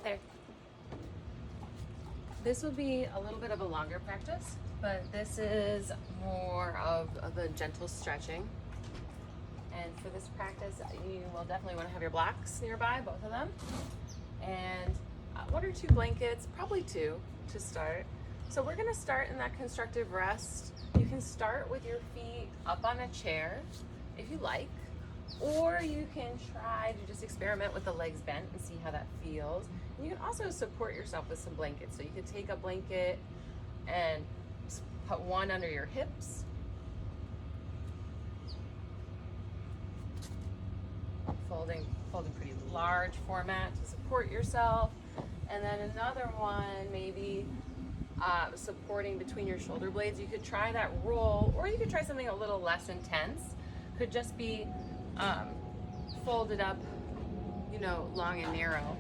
Right there. This will be a little bit of a longer practice, but this is more of the gentle stretching. And for this practice, you will definitely want to have your blocks nearby, both of them, and 1 or 2 blankets, probably 2 to start. So we're going to start in that constructive rest. You can start with your feet up on a chair if you like, or you can try to just experiment with the legs bent and see how that feels. And you can also support yourself with some blankets. So you could take a blanket and put one under your hips, folding pretty large format to support yourself, and then another one maybe supporting between your shoulder blades. You could try that roll, or you could try something a little less intense. Could just be folded up, long and narrow,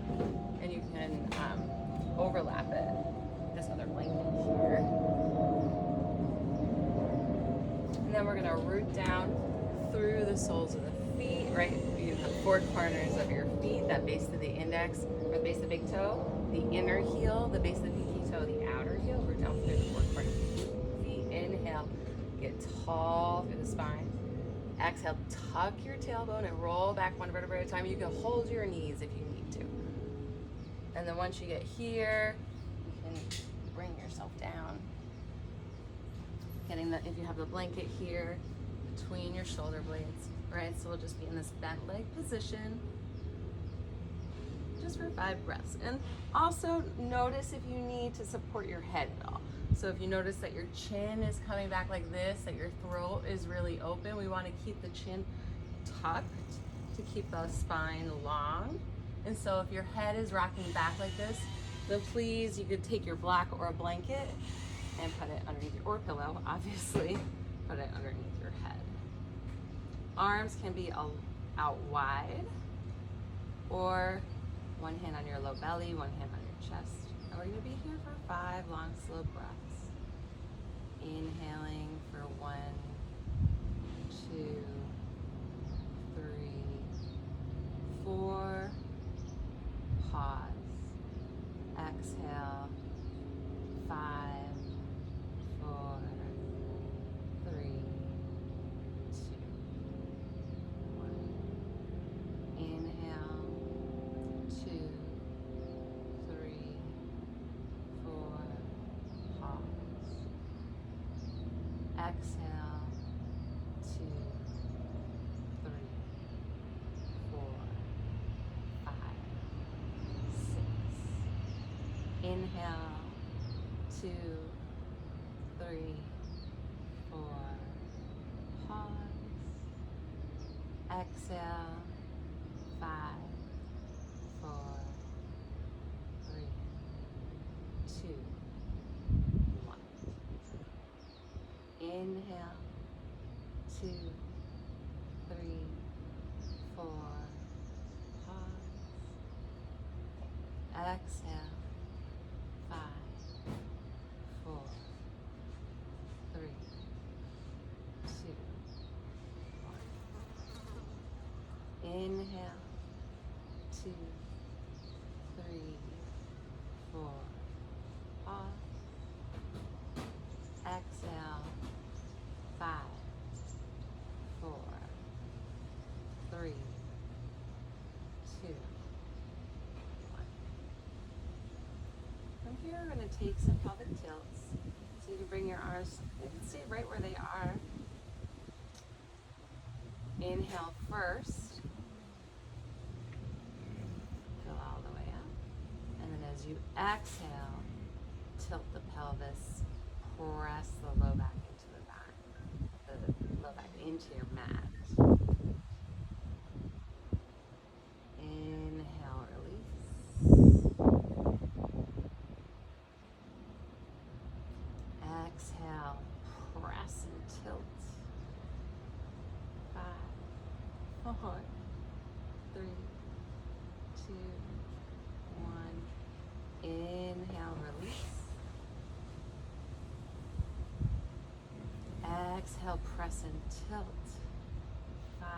and you can overlap it with this other blanket here. And then we're gonna root down through the soles of the feet, right? You have 4 corners of your feet, that base of the index, or the base of the big toe, the inner heel, the base of the pinky toe, the outer heel, root down through the 4 corners of the feet. Inhale, get tall through the spine. Exhale, tuck your tailbone and roll back 1 vertebra at a time. You can hold your knees if you need to. And then once you get here, you can bring yourself down. If you have the blanket here between your shoulder blades, right? So we'll just be in this bent leg position just for 5 breaths. And also notice if you need to support your head at all. So if you notice that your chin is coming back like this, that your throat is really open, we want to keep the chin tucked to keep the spine long. And so if your head is rocking back like this, then please, you could take your block or a blanket and put it underneath or pillow, obviously, put it underneath your head. Arms can be out wide, or one hand on your low belly, one hand on your chest. And we're gonna be here for 5 long, slow breaths. Inhaling for 1, 2, 3, 4. Pause. Exhale. 5, 4, 3, 2, 1. Inhale. 2, 3, 4. Pause. Exhale. 2, 3, 4, 5, 6. Inhale. 2, 3, 4. Pause. Exhale. 5, 4, 3, 2, 1. Inhale. 2, 3, 4. Pause. Exhale. 5, 4, 3, 2, 1. Inhale. 2, 3, 4. Pause. Exhale. 5, 4, 3, 2, 1. From here, we're going to take some pelvic tilts. So you can bring your arms, you can stay right where they are. Inhale first. Fill all the way up. And then as you exhale, tilt the pelvis, press the low back into the back, the low back into your mat. Inhale, release. Exhale, press and tilt. 5, 4, 3, 2, 1. Inhale, release. Exhale, press and tilt. 5,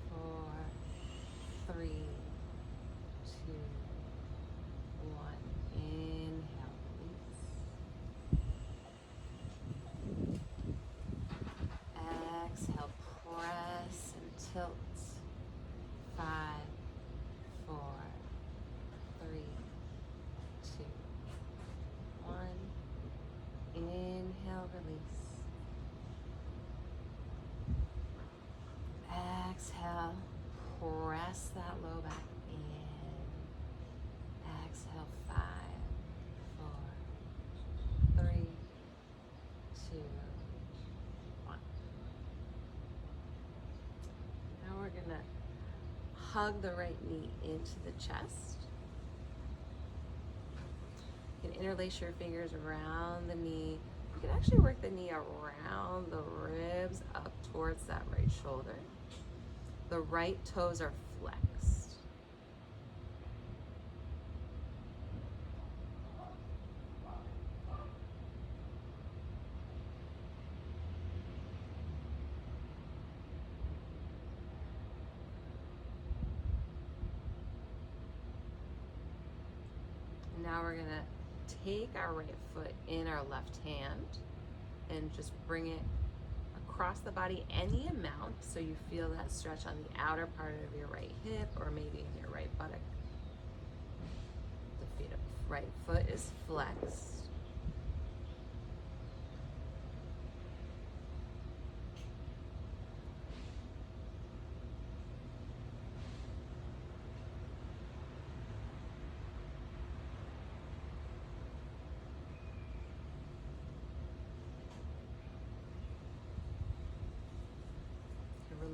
4, 3, 2, hug the right knee into the chest. You can interlace your fingers around the knee. You can actually work the knee around the ribs up towards that right shoulder. The right toes are flexed. Now we're gonna take our right foot in our left hand and just bring it across the body any amount so you feel that stretch on the outer part of your right hip or maybe in your right buttock. The right foot is flexed.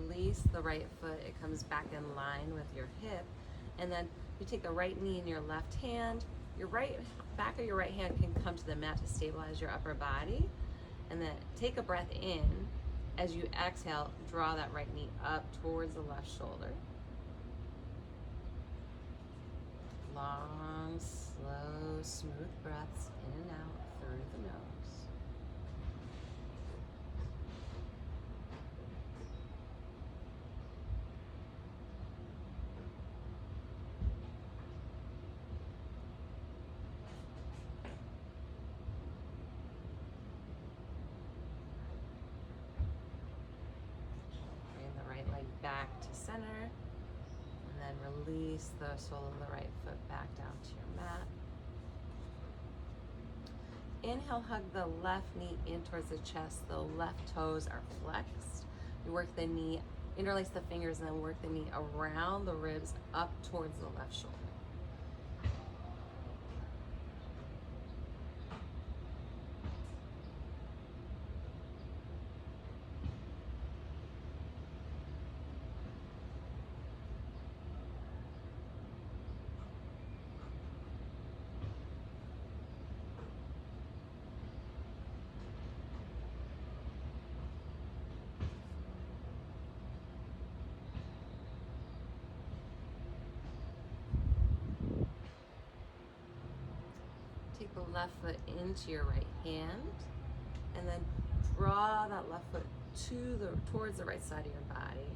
Release the right foot, it comes back in line with your hip, and then you take the right knee in your left hand, your right back of your right hand can come to the mat to stabilize your upper body, and then take a breath in. As you exhale, draw that right knee up towards the left shoulder. Long, slow, smooth breaths in and out through the nose. Back to center, and then release the sole of the right foot back down to your mat. Inhale, hug the left knee in towards the chest. The left toes are flexed. You work the knee, interlace the fingers, and then work the knee around the ribs up towards the left shoulder. Take the left foot into your right hand, and then draw that left foot towards the right side of your body.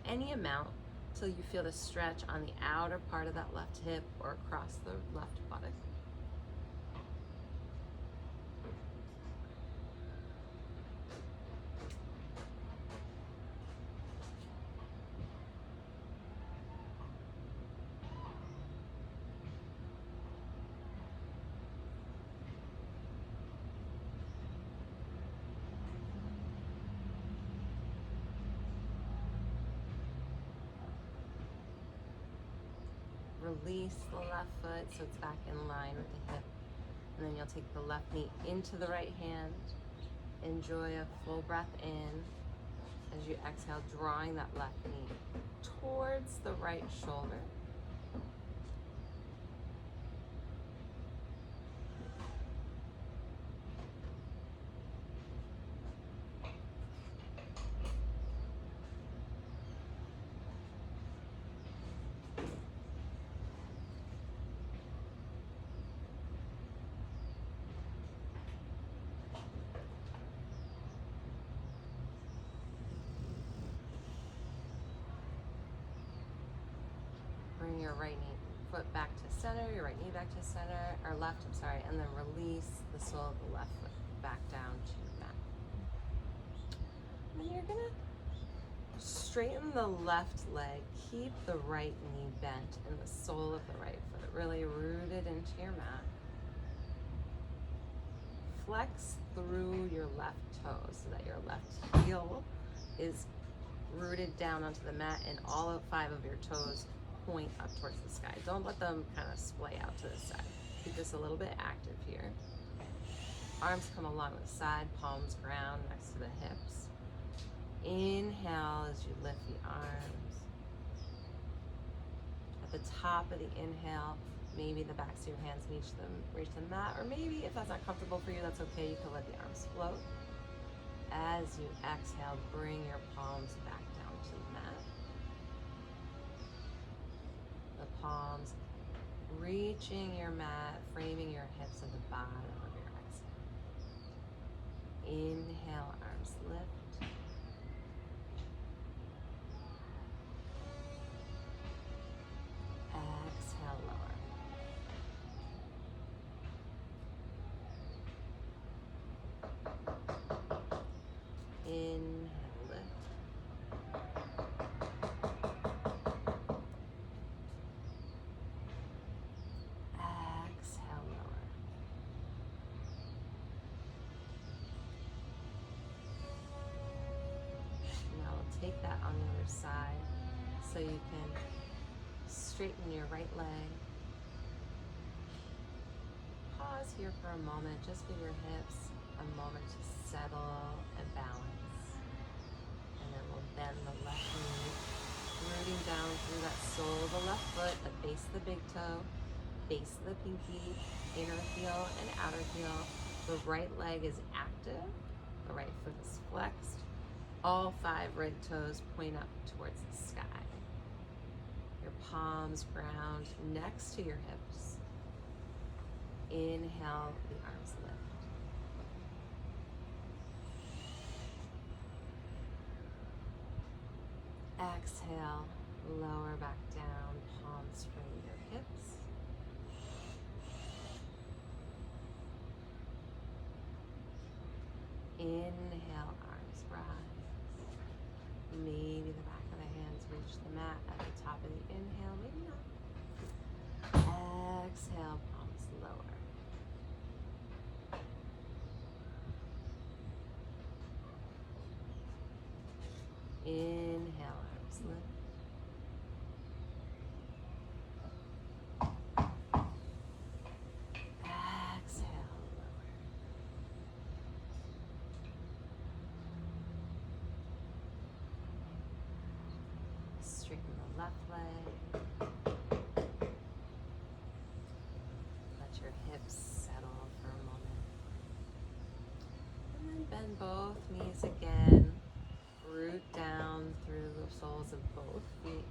Any amount till you feel the stretch on the outer part of that left hip or across the left buttock. Release the left foot so it's back in line with the hip. And then you'll take the left knee into the right hand. Enjoy a full breath in as you exhale, drawing that left knee towards the right shoulder. Bring your right knee foot back to center, your right knee back to center, or left, I'm sorry, and then release the sole of the left foot back down to your mat. And you're gonna straighten the left leg, keep the right knee bent and the sole of the right foot really rooted into your mat. Flex through your left toes so that your left heel is rooted down onto the mat and all of 5 of your toes point up towards the sky. Don't let them kind of splay out to the side. Keep this a little bit active here. Arms come along the side, palms ground next to the hips. Inhale as you lift the arms. the top of the inhale, maybe the backs of your hands reach the mat, or maybe if that's not comfortable for you, that's okay. You can let the arms float. As you exhale, bring your palms back down to the mat. The palms reaching your mat, framing your hips at the bottom of your exhale. Inhale, arms lift. Exhale, lower. Inhale, lift. Exhale, lower. Now we'll take that on the other side so you can straighten your right leg. Pause here for a moment, just give your hips a moment to settle and balance. And then we'll bend the left knee, rooting down through that sole of the left foot, the base of the big toe, base of the pinky, inner heel and outer heel. The right leg is active, the right foot is flexed. All 5 right toes point up towards the sky. Your palms ground next to your hips. Inhale, the arms lift. Exhale, lower back down, palms frame your hips. Inhale, arms rise. Maybe the back of the hands reach the mat at the top of the inhale, maybe not. Exhale, palms lower. Inhale, arms lift. Exhale, lower. Straighten the left leg. Let your hips settle for a moment. And then bend both knees again. Root down through the soles of both feet.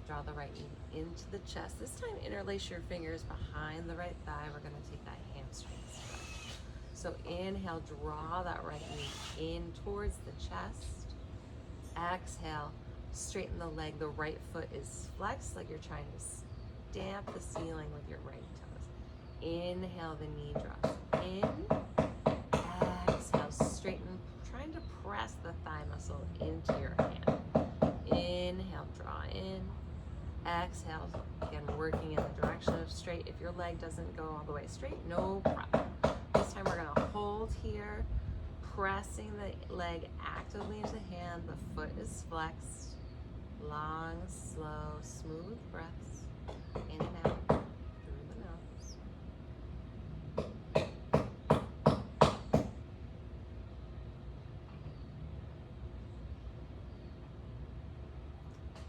Draw the right knee into the chest. This time interlace your fingers behind the right thigh. We're going to take that hamstring stretch. So inhale, draw that right knee in towards the chest. Exhale, straighten the leg. The right foot is flexed like you're trying to stamp the ceiling with your right toes. Inhale, the knee drops in. Exhale, straighten, trying to press the thigh muscle into your hand. Inhale, draw in. Exhale, again, working in the direction of straight. If your leg doesn't go all the way straight, no problem. This time we're gonna hold here, pressing the leg actively into the hand. The foot is flexed. Long, slow, smooth breaths in and out through the nose.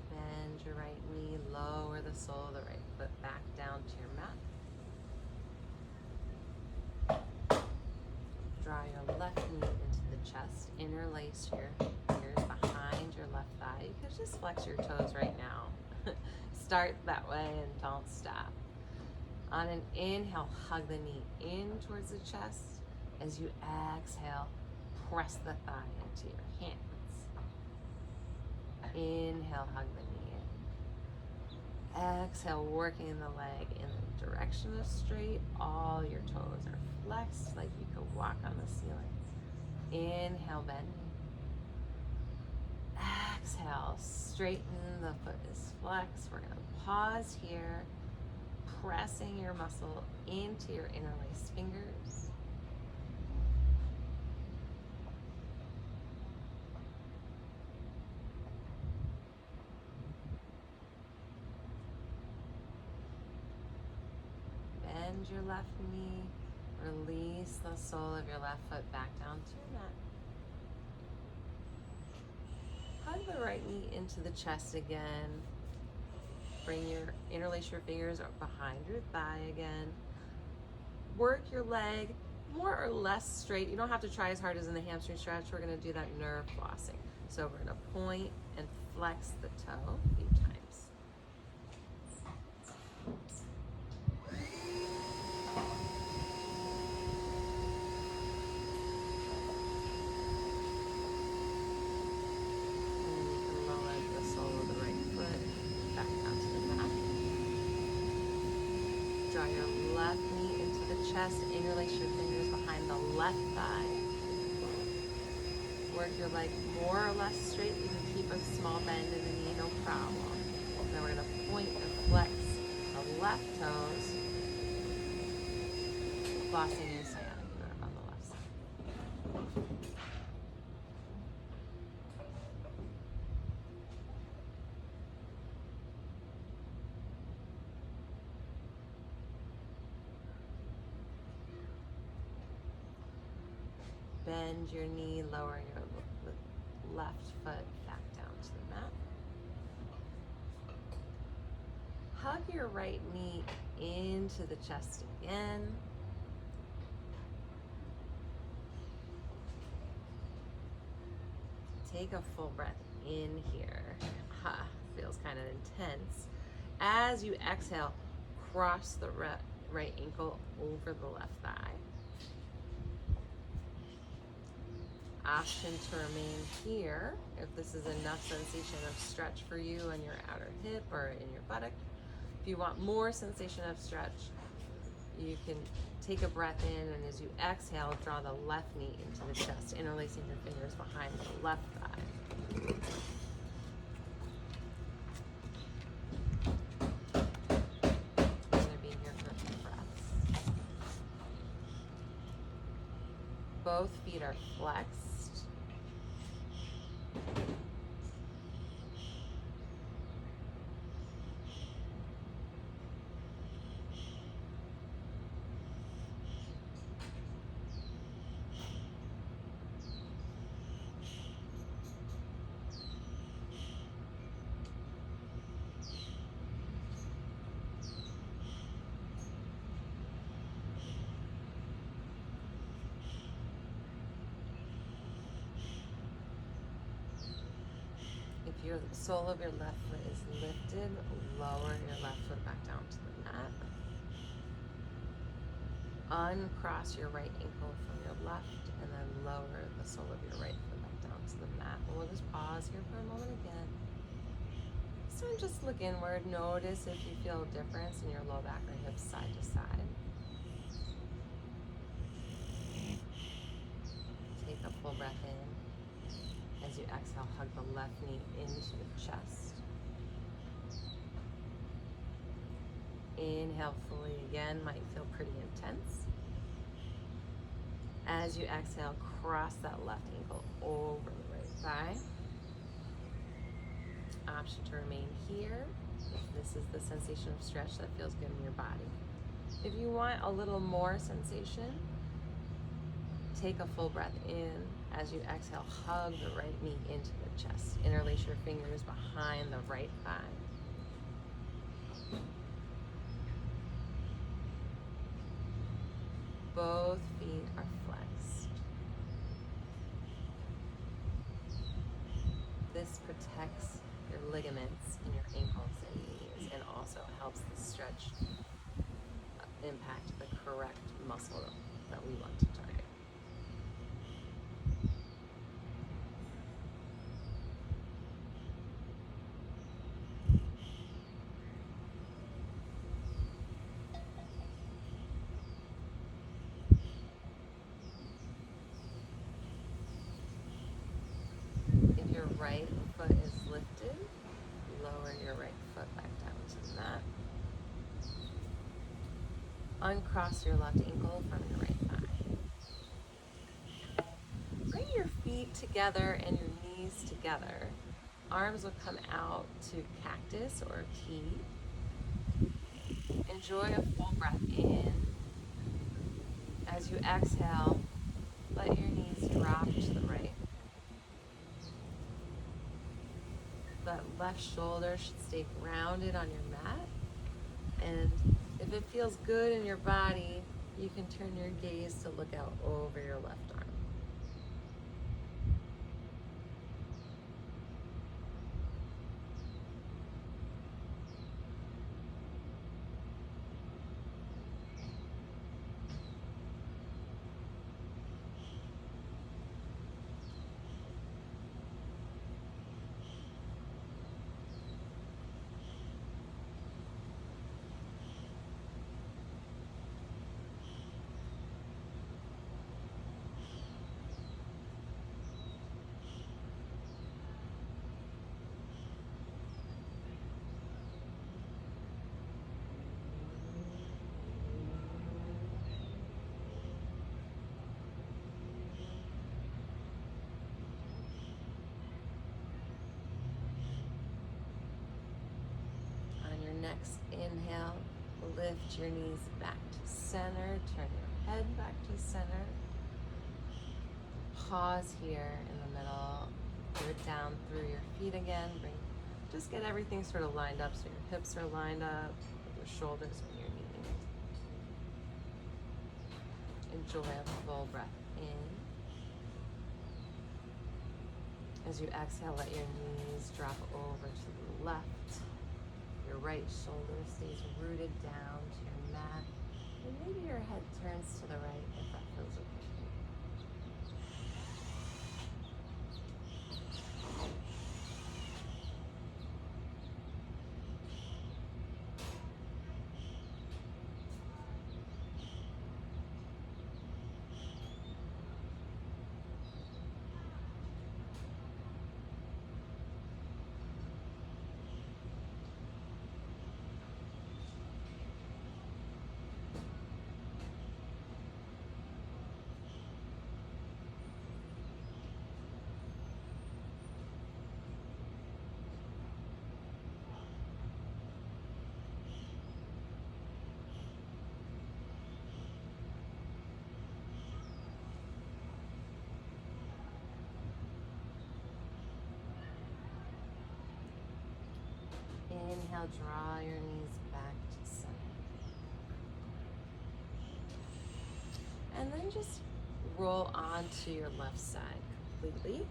Bend your right knee, lower the sole of the right foot back down to your mat. Draw your left knee into the chest, interlace your fingers behind your left thigh. You could just flex your toes right now. Start that way and don't stop. On an inhale, hug the knee in towards the chest. As you exhale, press the thigh into your hands. Inhale, hug the knee in. Exhale, working the leg in the direction of straight. All your toes are flexed like you could walk on the ceiling. Inhale, bend. Exhale, straighten, the foot is flexed. We're gonna pause here, pressing your muscle into your interlaced fingers. Bend your left knee, release the sole of your left foot back down to your mat. Hug the right knee into the chest again. interlace your fingers behind your thigh again. Work your leg more or less straight. You don't have to try as hard as in the hamstring stretch. We're gonna do that nerve flossing. So we're gonna point and flex the toe a few times. Draw your left knee into the chest, interlace your fingers behind the left thigh. Work your leg more or less straight. You can keep a small bend in the knee, no problem. Then we're going to point and flex the left toes, flossing your sciatic nerve on the left side. Bend your knee, lower your left foot back down to the mat. Hug your right knee into the chest again. Take a full breath in here. Feels kind of intense. As you exhale, cross the right ankle over the left thigh. Option to remain here if this is enough sensation of stretch for you on your outer hip or in your buttock. If you want more sensation of stretch, you can take a breath in, and as you exhale, draw the left knee into the chest, interlacing your fingers behind the left thigh. I'm going to be here for a few breaths. Both feet are flexed. If your sole of your left foot is lifted, lower your left foot back down to the mat. Uncross your right ankle from your left, and then lower the sole of your right foot back down to the mat. We'll just pause here for a moment again. So just look inward. Notice if you feel a difference in your low back or hips side to side. Take a full breath in. As you exhale, hug the left knee into the chest. Inhale fully again, might feel pretty intense. As you exhale, cross that left ankle over the right thigh. Option to remain here if this is the sensation of stretch that feels good in your body. If you want a little more sensation, take a full breath in. As you exhale, hug the right knee into the chest. Interlace your fingers behind the right thigh. Both feet are flexed. This protects your ligaments in your ankles and knees, and also helps the stretch impact the correct muscle that we want to target. Your right foot is lifted, lower your right foot back down to the mat. Uncross your left ankle from your right thigh. Bring your feet together and your knees together. Arms will come out to cactus or T. Enjoy a full breath in. As you exhale, let your knees drop to the right. That left shoulder should stay grounded on your mat. And if it feels good in your body, you can turn your gaze to look out over your left arm. Next inhale, lift your knees back to center, turn your head back to center. Pause here in the middle, root down through your feet again. Just get everything sort of lined up so your hips are lined up, with your shoulders and your knees. Enjoy a full breath in. As you exhale, let your knees drop over to the left. Your right shoulder stays rooted down to your mat, and maybe your head turns to the right if that feels okay. Inhale, draw your knees back to center. And then just roll onto your left side completely.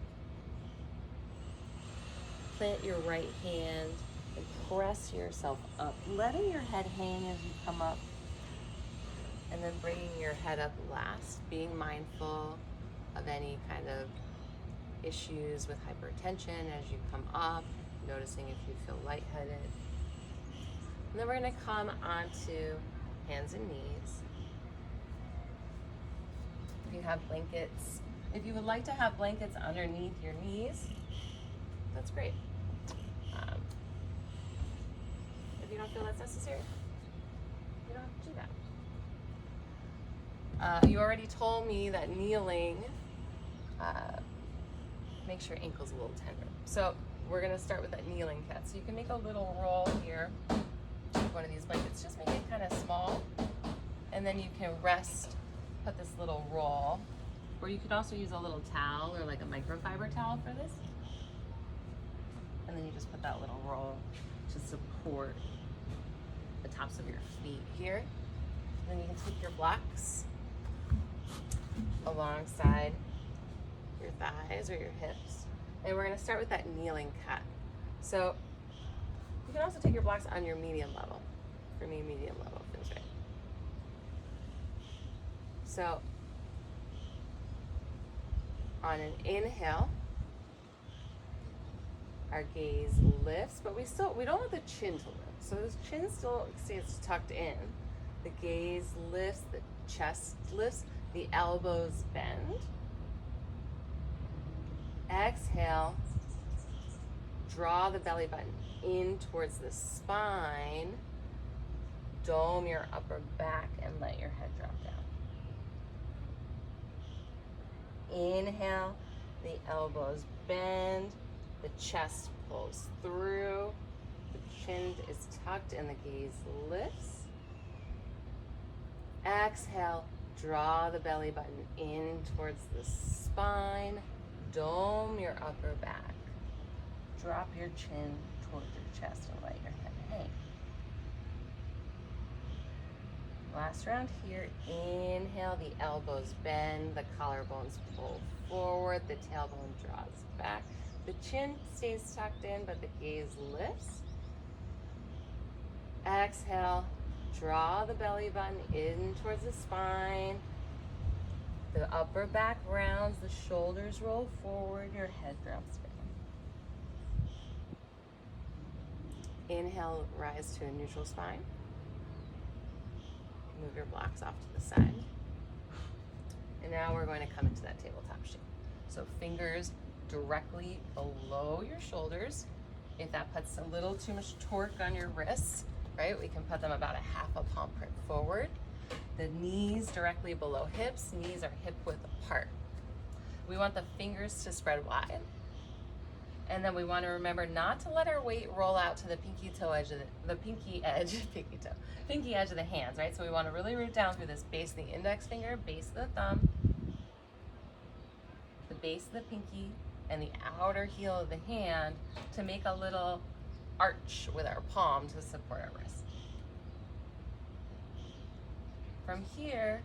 Plant your right hand and press yourself up, letting your head hang as you come up, and then bringing your head up last, being mindful of any kind of issues with hypertension as you come up, noticing if you feel lightheaded. And then we're going to come onto hands and knees. If you have blankets, if you would like to have blankets underneath your knees, that's great. If you don't feel that's necessary, you don't have to do that. You already told me that kneeling makes your ankles a little tender. So we're gonna start with that kneeling cat. So you can make a little roll here, take one of these blankets, just make it kind of small, and then you can rest, put this little roll, or you could also use a little towel or like a microfiber towel for this. And then you just put that little roll to support the tops of your feet here. And then you can take your blocks alongside your thighs or your hips. And we're gonna start with that kneeling cat. So you can also take your blocks on your medium level. For me, medium level feels right. So on an inhale, our gaze lifts, but we don't want the chin to lift. So the chin still stays tucked in. The gaze lifts, the chest lifts, the elbows bend. Exhale, draw the belly button in towards the spine. Dome your upper back and let your head drop down. Inhale, the elbows bend, the chest pulls through, the chin is tucked and the gaze lifts. Exhale, draw the belly button in towards the spine, dome your upper back. drop your chin towards your chest and let your head hang. Last round here. Inhale, the elbows bend, the collarbones pull forward, the tailbone draws back. The chin stays tucked in, but the gaze lifts. Exhale, draw the belly button in towards the spine. The upper back rounds, the shoulders roll forward, your head drops down. Inhale, rise to a neutral spine. Move your blocks off to the side. And now we're going to come into that tabletop shape. So fingers directly below your shoulders. If that puts a little too much torque on your wrists, right, we can put them about a half a palm print forward. The knees directly below hips, knees are hip width apart. We want the fingers to spread wide. And then we want to remember not to let our weight roll out to the pinky toe edge of the pinky edge of the hands, right? So we want to really root down through this base of the index finger, base of the thumb, the base of the pinky, and the outer heel of the hand to make a little arch with our palm to support our wrist. From here,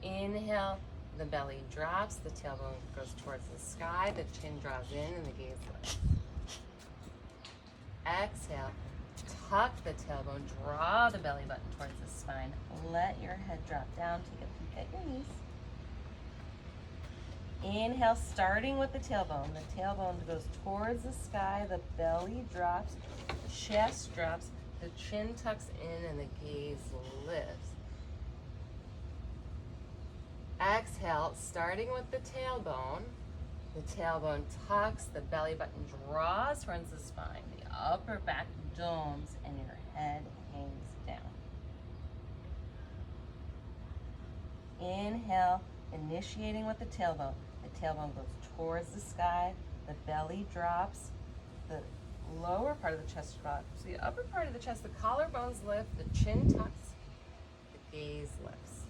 inhale, the belly drops, the tailbone goes towards the sky, the chin draws in, and the gaze lifts. Exhale, tuck the tailbone, draw the belly button towards the spine, let your head drop down, take a peek at your knees. Inhale, starting with the tailbone. The tailbone goes towards the sky, the belly drops, chest drops, the chin tucks in, and the gaze lifts. Exhale, starting with the tailbone tucks, the belly button draws towards the spine, the upper back domes, and your head hangs down. Inhale, initiating with the tailbone. The tailbone goes towards the sky, the belly drops, the lower part of the chest drops, the upper part of the chest, the collarbones lift, the chin tucks, the gaze lifts.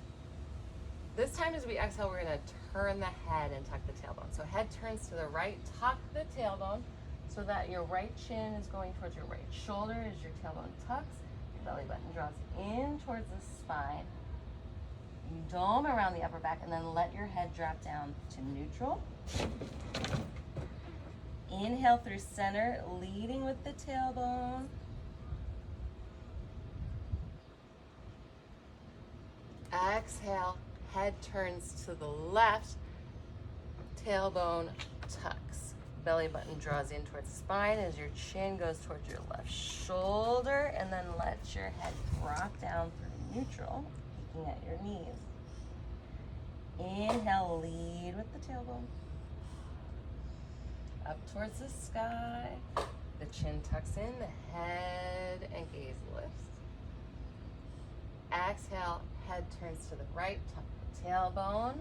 This time as we exhale, we're going to turn the head and tuck the tailbone. So head turns to the right, tuck the tailbone so that your right chin is going towards your right shoulder as your tailbone tucks, your belly button draws in towards the spine. You dome around the upper back and then let your head drop down to neutral. Inhale through center, leading with the tailbone. Exhale, head turns to the left, tailbone tucks. Belly button draws in towards the spine as your chin goes towards your left shoulder, and then let your head drop down through neutral, peeking at your knees. Inhale, lead with the tailbone. Up towards the sky, the chin tucks in, the head and gaze lifts. Exhale, head turns to the right, tuck the tailbone.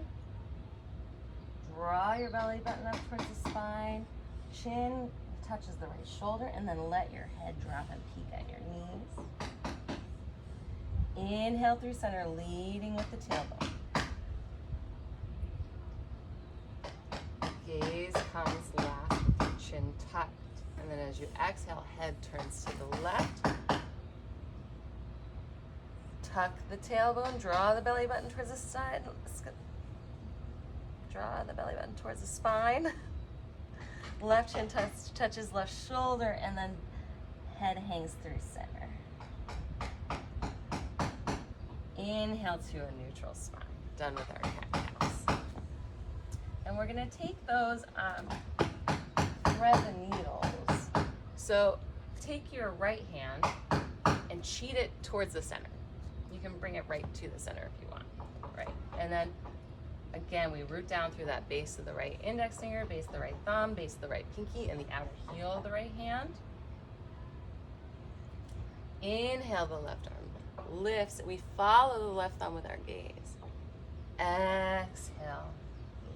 Draw your belly button up towards the spine. Chin touches the right shoulder, and then let your head drop and peek at your knees. Inhale through center, leading with the tailbone. Gaze comes last with the chin tucked. And then as you exhale, head turns to the left. Tuck the tailbone, draw the belly button towards the side. Draw the belly button towards the spine. Left chin touches left shoulder, and then head hangs through center. Inhale to a neutral spine. Done with our cat-cows. And we're gonna take those thread the needles. So take your right hand and cheat it towards the center. You can bring it right to the center if you want, right? And then again, we root down through that base of the right index finger, base of the right thumb, base of the right pinky, and the outer heel of the right hand. Inhale, the left arm lifts. We follow the left thumb with our gaze. Exhale,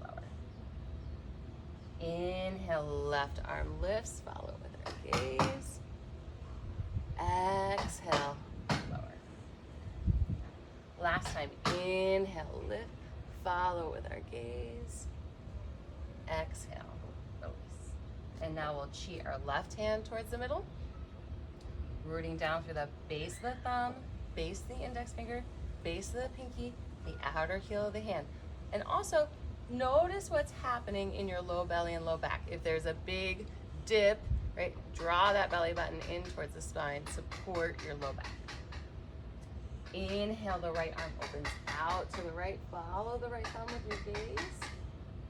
lower. Inhale, left arm lifts, follow with our gaze. Exhale, lower. Last time, inhale, lift, follow with our gaze. Exhale, release. And now we'll cheat our left hand towards the middle, rooting down through the base of the thumb, base of the index finger, base of the pinky, the outer heel of the hand. And also notice what's happening in your low belly and low back. If there's a big dip, right, draw that belly button in towards the spine, support your low back. Inhale, the right arm opens out to the right, follow the right thumb with your gaze.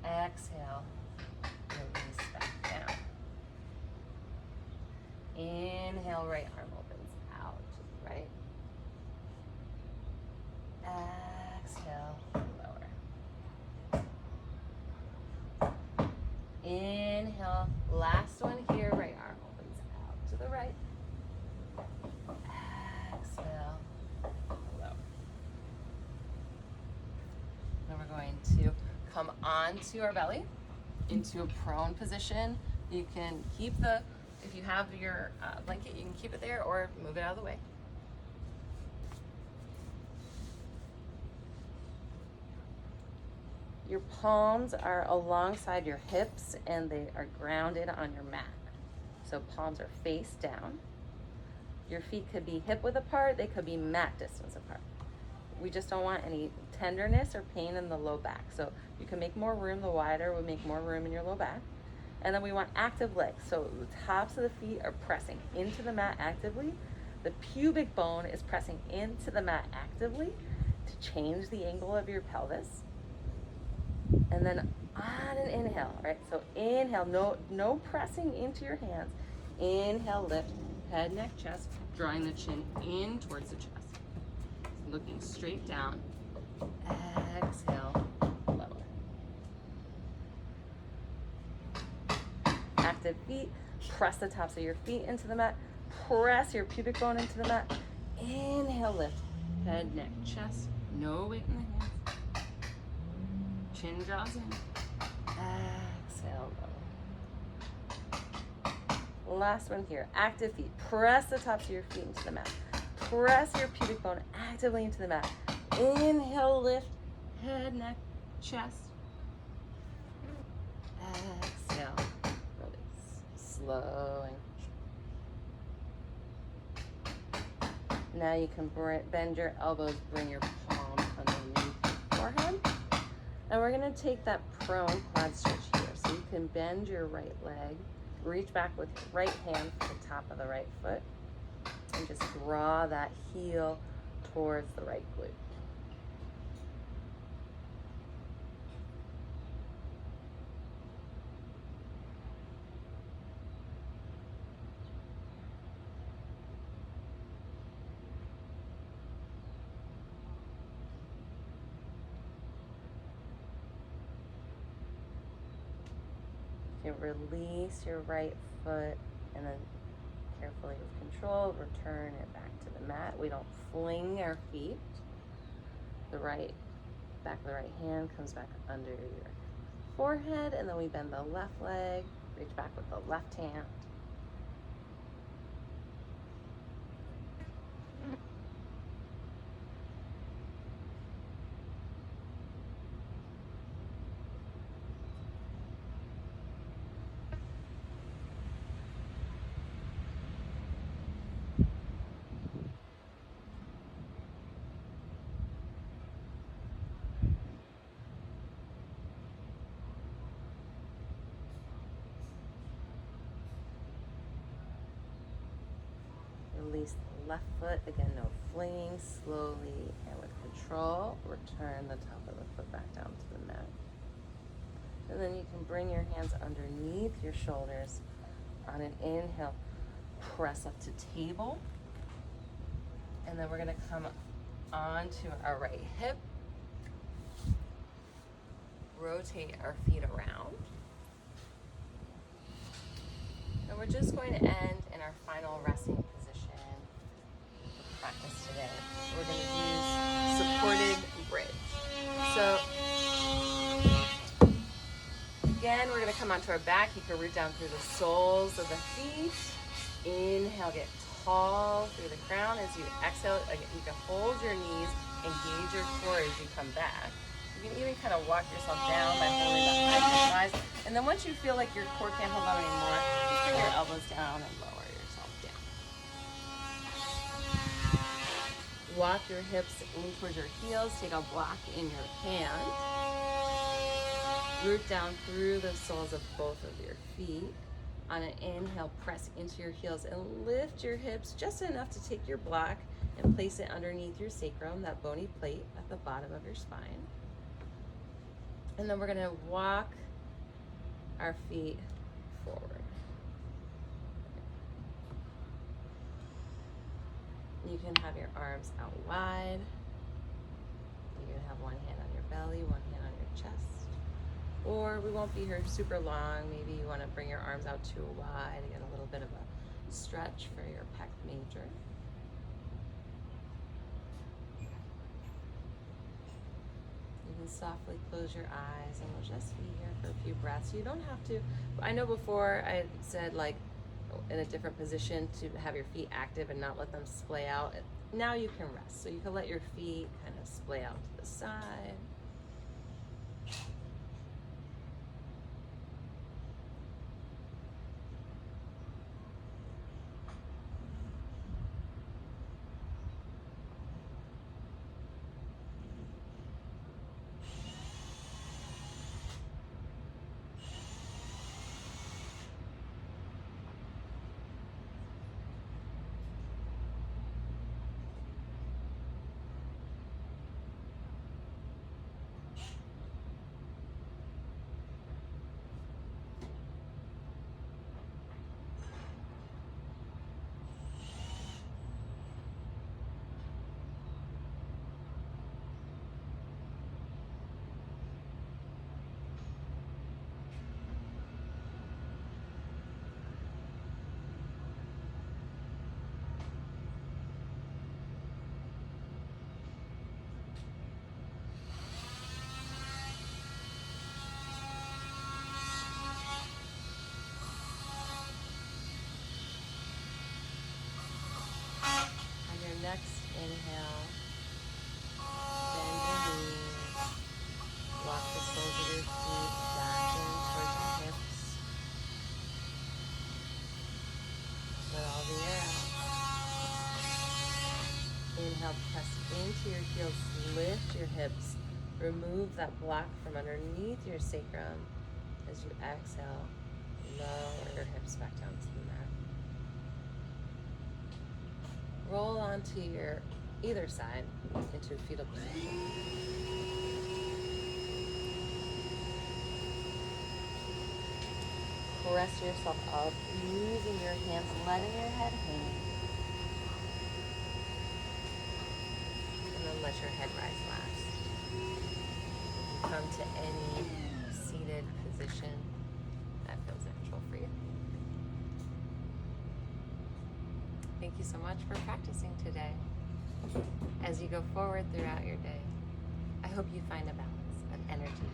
Exhale, release back down. Inhale, right arm opens out to the right. Exhale, lower. Inhale, last one here, right arm opens out to the right. Exhale, lower. Then we're going to come onto our belly into a prone position. You can keep if you have your blanket, you can keep it there or move it out of the way. Your palms are alongside your hips and they are grounded on your mat. So palms are face down. Your feet could be hip width apart, they could be mat distance apart. We just don't want any tenderness or pain in the low back. So you can make more room, the wider will make more room in your low back. And then we want active legs. So the tops of the feet are pressing into the mat actively. The pubic bone is pressing into the mat actively to change the angle of your pelvis. And then on an inhale, right? So inhale, no pressing into your hands. Inhale, lift, head, neck, chest, drawing the chin in towards the chest. Looking straight down. Exhale, lower. Active feet, press the tops of your feet into the mat. Press your pubic bone into the mat. Inhale, lift, head, neck, chest, no weight in the hands. Chin draws in. Exhale, lower. Last one here. Active feet. Press the tops of your feet into the mat. Press your pubic bone actively into the mat. Inhale, lift, head, neck, chest. Exhale, release. Slowing. Now you can bend your elbows, bring your palms underneath your forehead. And we're gonna take that prone quad stretch here. So you can bend your right leg, reach back with your right hand to the top of the right foot, and just draw that heel towards the right glute. You release your right foot and then carefully with control, return it back to the mat. We don't fling our feet. The right back of the right hand comes back under your forehead, and then we bend the left leg, reach back with the left hand. Release the left foot, again, no flinging, slowly and with control, return the top of the foot back down to the mat. And then you can bring your hands underneath your shoulders. On an inhale, press up to table. And then we're gonna come onto our right hip, rotate our feet around. And we're just going to end in our final resting position for practice today. We're going to use supported bridge. So again, we're going to come onto our back. You can root down through the soles of the feet. Inhale, get tall through the crown. As you exhale, again, you can hold your knees, engage your core as you come back. You can even kind of walk yourself down by holding behind your thighs. And then once you feel like your core can't hold on anymore, just bring your elbows down and lower yourself down. Walk your hips in towards your heels. Take a block in your hand. Root down through the soles of both of your feet. On an inhale, press into your heels and lift your hips just enough to take your block and place it underneath your sacrum, that bony plate at the bottom of your spine. And then we're going to walk our feet forward. You can have your arms out wide. You can have one hand on your belly, one hand on your chest. Or we won't be here super long. Maybe you want to bring your arms out too wide and get a little bit of a stretch for your pec major. You can softly close your eyes and we'll just be here for a few breaths. You don't have to. I know before I said like in a different position to have your feet active and not let them splay out. Now you can rest. So you can let your feet kind of splay out to the side. Next inhale, bend your knees, walk the soles of your feet back in towards your hips. Let all the air out. Inhale, press into your heels, lift your hips, remove that block from underneath your sacrum. As you exhale, lower your hips back down to the mat. Roll onto your either side into fetal position. Press yourself up, using your hands, letting your head hang. And then let your head rise last. Come to any seated position that feels natural for you. Thank you so much for practicing today. As you go forward throughout your day, I hope you find a balance of energy